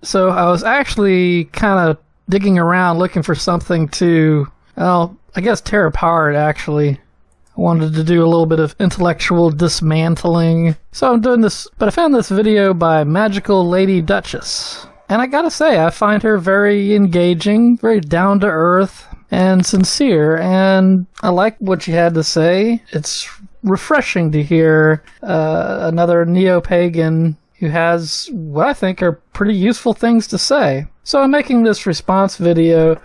So I was actually kind of digging around looking for something to, well, I guess tear apart, actually. I wanted to do a little bit of intellectual dismantling. So I'm doing this, but I found this video by Magickal Lady Duchess. And I gotta say, I find her very engaging, very down-to-earth, and sincere, and I like what she had to say. It's refreshing to hear another neo-pagan who has what I think are pretty useful things to say. So I'm making this response video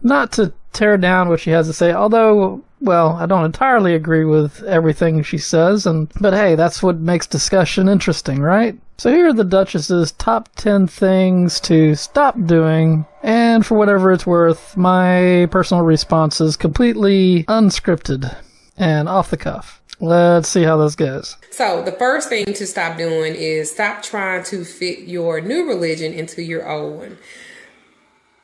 not to tear down what she has to say, although, well, I don't entirely agree with everything she says, but hey, that's what makes discussion interesting, right? So here are the Duchess's top 10 things to stop doing, and for whatever it's worth, my personal response is completely unscripted and off the cuff. Let's see how this goes. So the first thing to stop doing is stop trying to fit your new religion into your old one.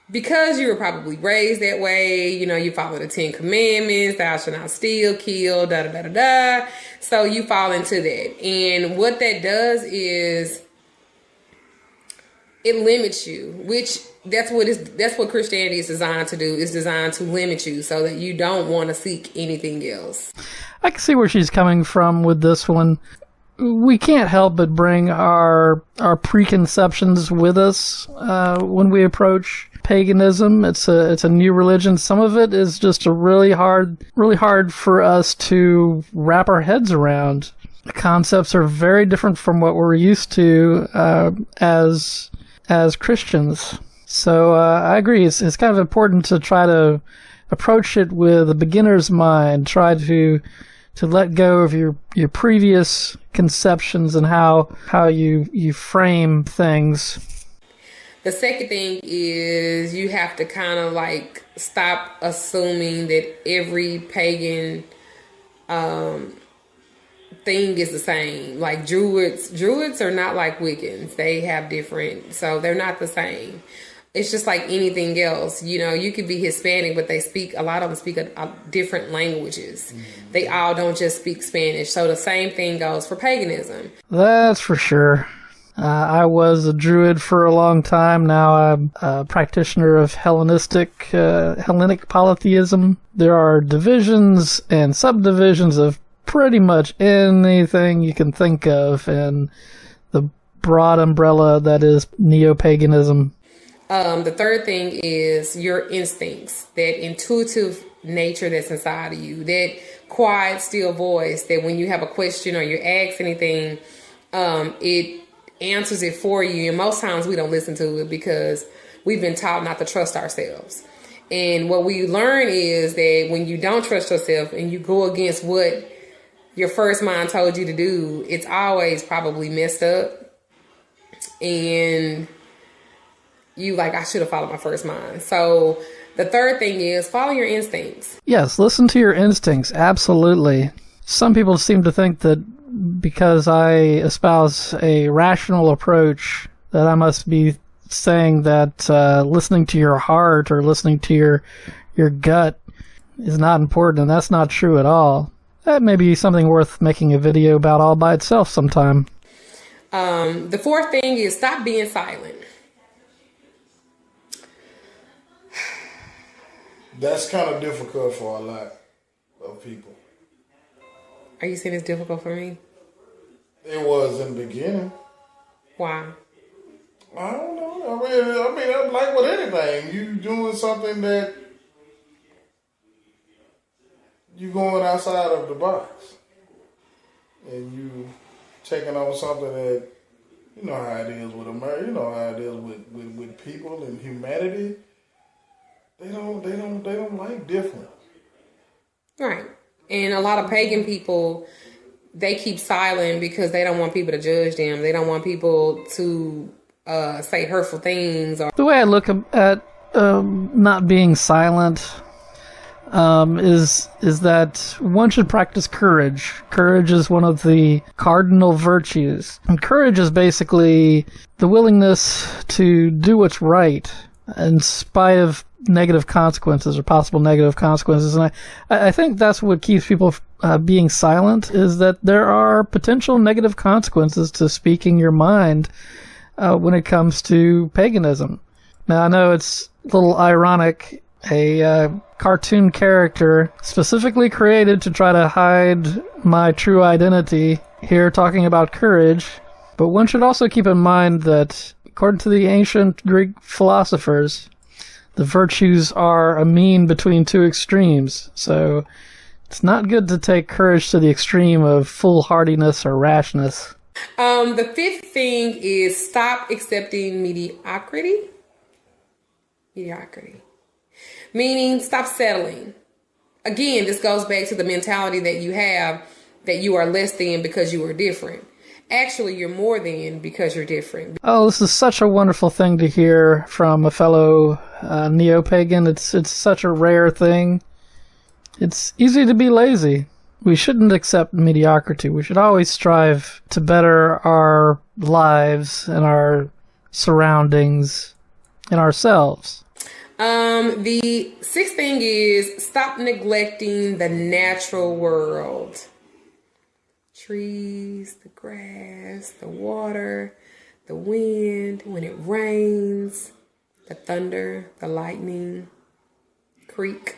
Because you were probably raised that way, you follow the 10 commandments, thou shalt not steal, kill, da-da-da-da-da. So you fall into that. And what that does is it limits you, which that's what Christianity is designed to do. It's designed to limit you so that you don't want to seek anything else. I can see where she's coming from with this one. We can't help but bring our preconceptions with us when we approach paganism. It's a new religion. Some of it is just really hard for us to wrap our heads around. The concepts are very different from what we're used to as Christians. So I agree. It's kind of important to try to approach it with a beginner's mind. Try to let go of your previous conceptions and how you frame things. The second thing is you have to kind of like stop assuming that every pagan thing is the same. Like Druids are not like Wiccans. They have different, so they're not the same. It's just like anything else. You could be Hispanic, but a lot of them speak different languages. Mm-hmm. They all don't just speak Spanish. So the same thing goes for paganism. That's for sure. I was a Druid for a long time. Now I'm a practitioner of Hellenic polytheism. There are divisions and subdivisions of pretty much anything you can think of in the broad umbrella that is neo-paganism. The third thing is your instincts, that intuitive nature that's inside of you, that quiet, still voice that when you have a question or you ask anything, it answers it for you. And most times we don't listen to it because we've been taught not to trust ourselves. And what we learn is that when you don't trust yourself and you go against what your first mind told you to do, it's always probably messed up. And I should have followed my first mind. So the third thing is follow your instincts. Yes, listen to your instincts. Absolutely. Some people seem to think that because I espouse a rational approach that I must be saying that listening to your heart or listening to your gut is not important, and that's not true at all. That may be something worth making a video about all by itself sometime. The fourth thing is stop being silent. That's kind of difficult for a lot of people. Are you saying it's difficult for me? It was in the beginning. Why? I don't know. I mean, like with anything, you doing something that you going outside of the box, and you taking on something that you know how it is with America. You know how it is with people and humanity. They don't like different. Right. And a lot of pagan people, they keep silent because they don't want people to judge them. They don't want people to say hurtful things. The way I look at not being silent is that one should practice courage. Courage is one of the cardinal virtues. And courage is basically the willingness to do what's right in spite of negative consequences or possible negative consequences. And I think that's what keeps people being silent, is that there are potential negative consequences to speaking your mind. when it comes to paganism. Now, I know it's a little ironic, a cartoon character specifically created to try to hide my true identity here talking about courage, but one should also keep in mind that, according to the ancient Greek philosophers, the virtues are a mean between two extremes, so it's not good to take courage to the extreme of foolhardiness or rashness. The fifth thing is stop accepting mediocrity. Mediocrity. Meaning stop settling. Again, this goes back to the mentality that you have that you are less than because you are different. Actually, you're more than because you're different. Oh, this is such a wonderful thing to hear from a fellow neo-pagan. It's such a rare thing. It's easy to be lazy. We shouldn't accept mediocrity. We should always strive to better our lives and our surroundings and ourselves. The sixth thing is stop neglecting the natural world. Trees, the grass, the water, the wind, when it rains, the thunder, the lightning, creek.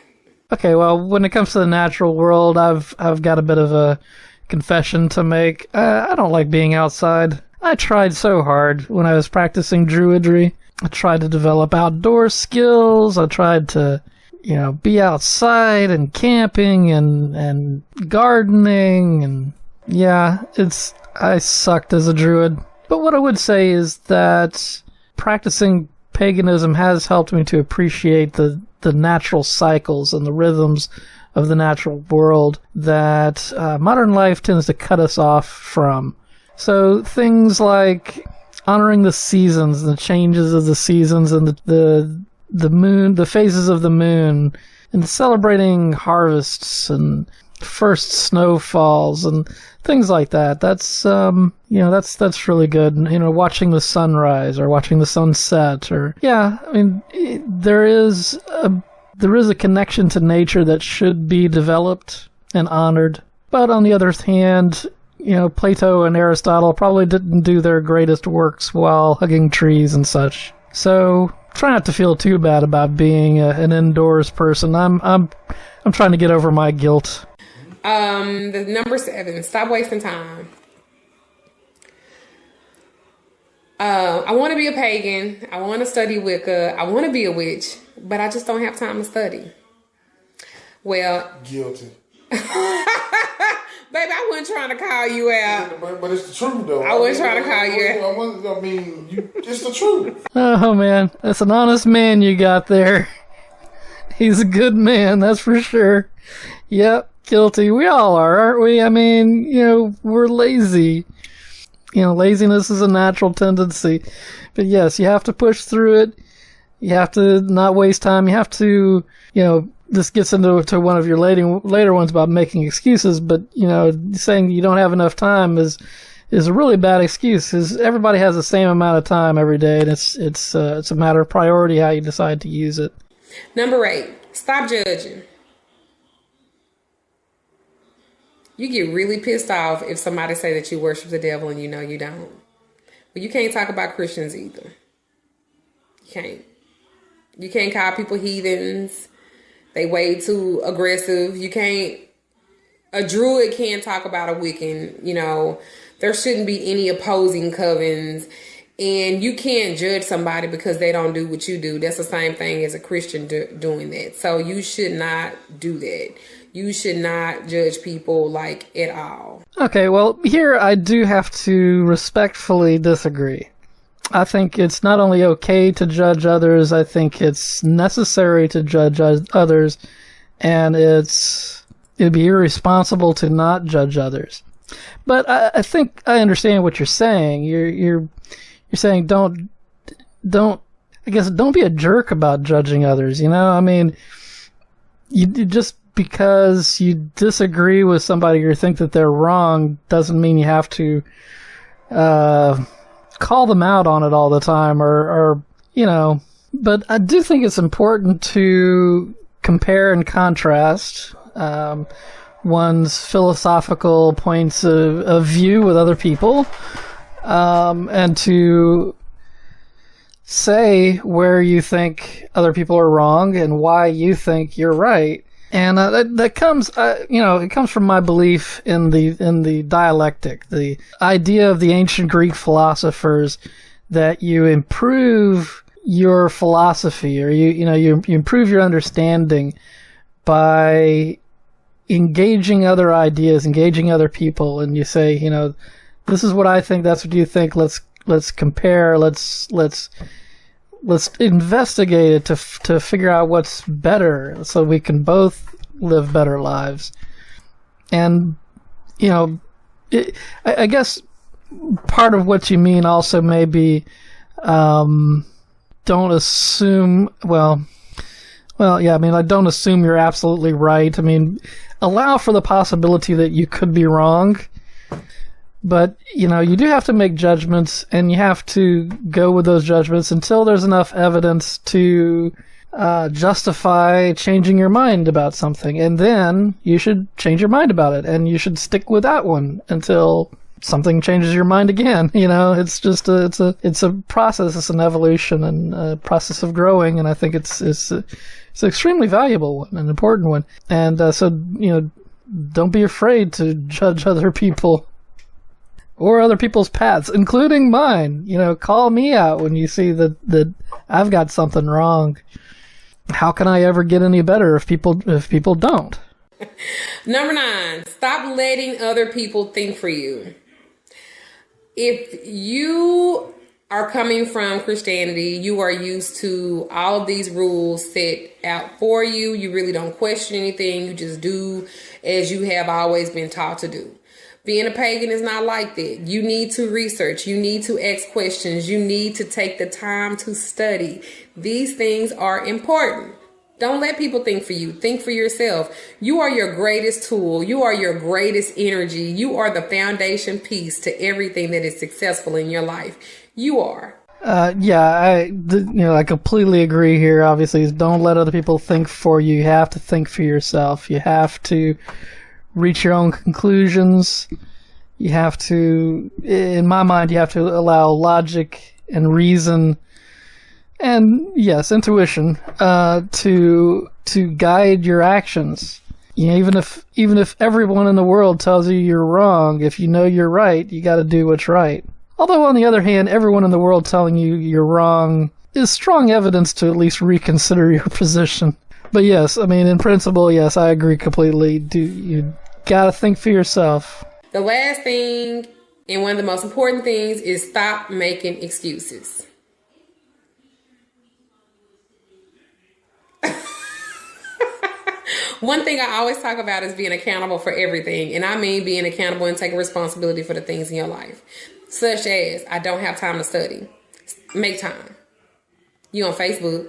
Okay, well, when it comes to the natural world, I've got a bit of a confession to make. I don't like being outside. I tried so hard when I was practicing druidry. I tried to develop outdoor skills. I tried to, be outside and camping and gardening, and yeah, I sucked as a druid. But what I would say is that practicing paganism has helped me to appreciate the natural cycles and the rhythms of the natural world that modern life tends to cut us off from. So things like honoring the seasons, the changes of the seasons, and the moon, the phases of the moon, and celebrating harvests and first snowfalls and things like that. That's that's really good. And, watching the sunrise or watching the sunset, or there is a connection to nature that should be developed and honored. But on the other hand, Plato and Aristotle probably didn't do their greatest works while hugging trees and such. So try not to feel too bad about being an indoors person. I'm trying to get over my guilt. The number 7, stop wasting time. I want to be a pagan. I want to study Wicca. I want to be a witch, but I just don't have time to study. Well, guilty. Baby, I wasn't trying to call you out. But it's the truth, though. I wasn't trying to call you out. It's the truth. Oh, man. That's an honest man you got there. He's a good man, that's for sure. Yep, guilty. We all are, aren't we? I mean, we're lazy. Laziness is a natural tendency. But yes, you have to push through it. You have to not waste time. You have to, this gets into one of your later ones about making excuses, but, saying you don't have enough time is a really bad excuse, because everybody has the same amount of time every day, and it's a matter of priority how you decide to use it. Number 8, stop judging. You get really pissed off if somebody say that you worship the devil and you don't. But you can't talk about Christians either. You can't. You can't call people heathens. They way too aggressive. You can't. A druid can't talk about a Wiccan. There shouldn't be any opposing covens. And you can't judge somebody because they don't do what you do. That's the same thing as a Christian doing that. So you should not do that. You should not judge people at all. Okay, well, here I do have to respectfully disagree. I think it's not only okay to judge others, I think it's necessary to judge others, and it'd be irresponsible to not judge others. But I think I understand what you're saying. You're saying don't be a jerk about judging others, you just because you disagree with somebody or think that they're wrong doesn't mean you have to call them out on it all the time, or but I do think it's important to compare and contrast one's philosophical points of view with other people, and to say where you think other people are wrong and why you think you're right. And that comes, it comes from my belief in the dialectic, the idea of the ancient Greek philosophers that you improve your philosophy, or you improve your understanding by engaging other ideas, engaging other people, and you say, this is what I think, that's what you think. Let's compare. Let's investigate it to figure out what's better, so we can both live better lives. And I guess part of what you mean also may be don't assume. Well, yeah. I mean, don't assume you're absolutely right. I mean, allow for the possibility that you could be wrong. But, you do have to make judgments, and you have to go with those judgments until there's enough evidence to justify changing your mind about something. And then you should change your mind about it, and you should stick with that one until something changes your mind again. It's just it's a process. It's an evolution and a process of growing, and I think it's an extremely valuable one, an important one. And so don't be afraid to judge other people or other people's paths, including mine. Call me out when you see that I've got something wrong. How can I ever get any better if people don't? Number 9, stop letting other people think for you. If you are coming from Christianity, you are used to all of these rules set out for you. You really don't question anything. You just do as you have always been taught to do. Being a pagan is not like that. You need to research. You need to ask questions. You need to take the time to study. These things are important. Don't let people think for you. Think for yourself. You are your greatest tool. You are your greatest energy. You are the foundation piece to everything that is successful in your life. You are. I completely agree here. Obviously, don't let other people think for you. You have to think for yourself. You have to reach your own conclusions. You have to, in my mind, you have to allow logic and reason and, yes, intuition to guide your actions. Even if everyone in the world tells you you're wrong, if you know you're right, you got to do what's right. Although, on the other hand, everyone in the world telling you you're wrong is strong evidence to at least reconsider your position. But yes, I mean, in principle, yes, I agree completely. You gotta think for yourself. The last thing, and one of the most important things, is stop making excuses. One thing I always talk about is being accountable for everything. And I mean being accountable and taking responsibility for the things in your life. Such as, I don't have time to study. Make time. You on Facebook?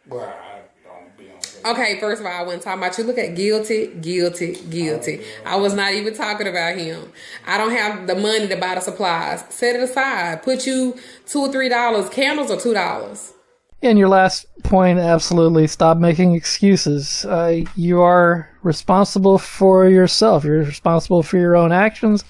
Well, I don't be on Facebook. Okay, first of all, I wasn't talking about you. Look at guilty. I was not even talking about him. I don't have the money to buy the supplies. Set it aside. Put you $2 or $3. Candles are $2. And your last point, absolutely, stop making excuses. You are responsible for yourself. You're responsible for your own actions.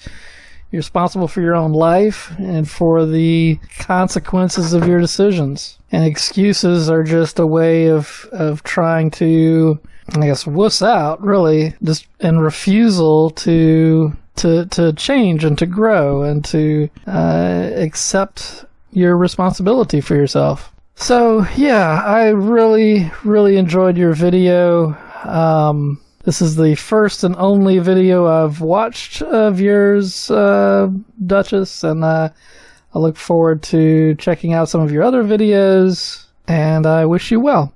You're responsible for your own life and for the consequences of your decisions. And excuses are just a way of trying to, I guess, wuss out, really, just and refusal to change and to grow and to accept your responsibility for yourself. So, yeah, I really, really enjoyed your video. This is the first and only video I've watched of yours, Duchess, and I look forward to checking out some of your other videos, and I wish you well.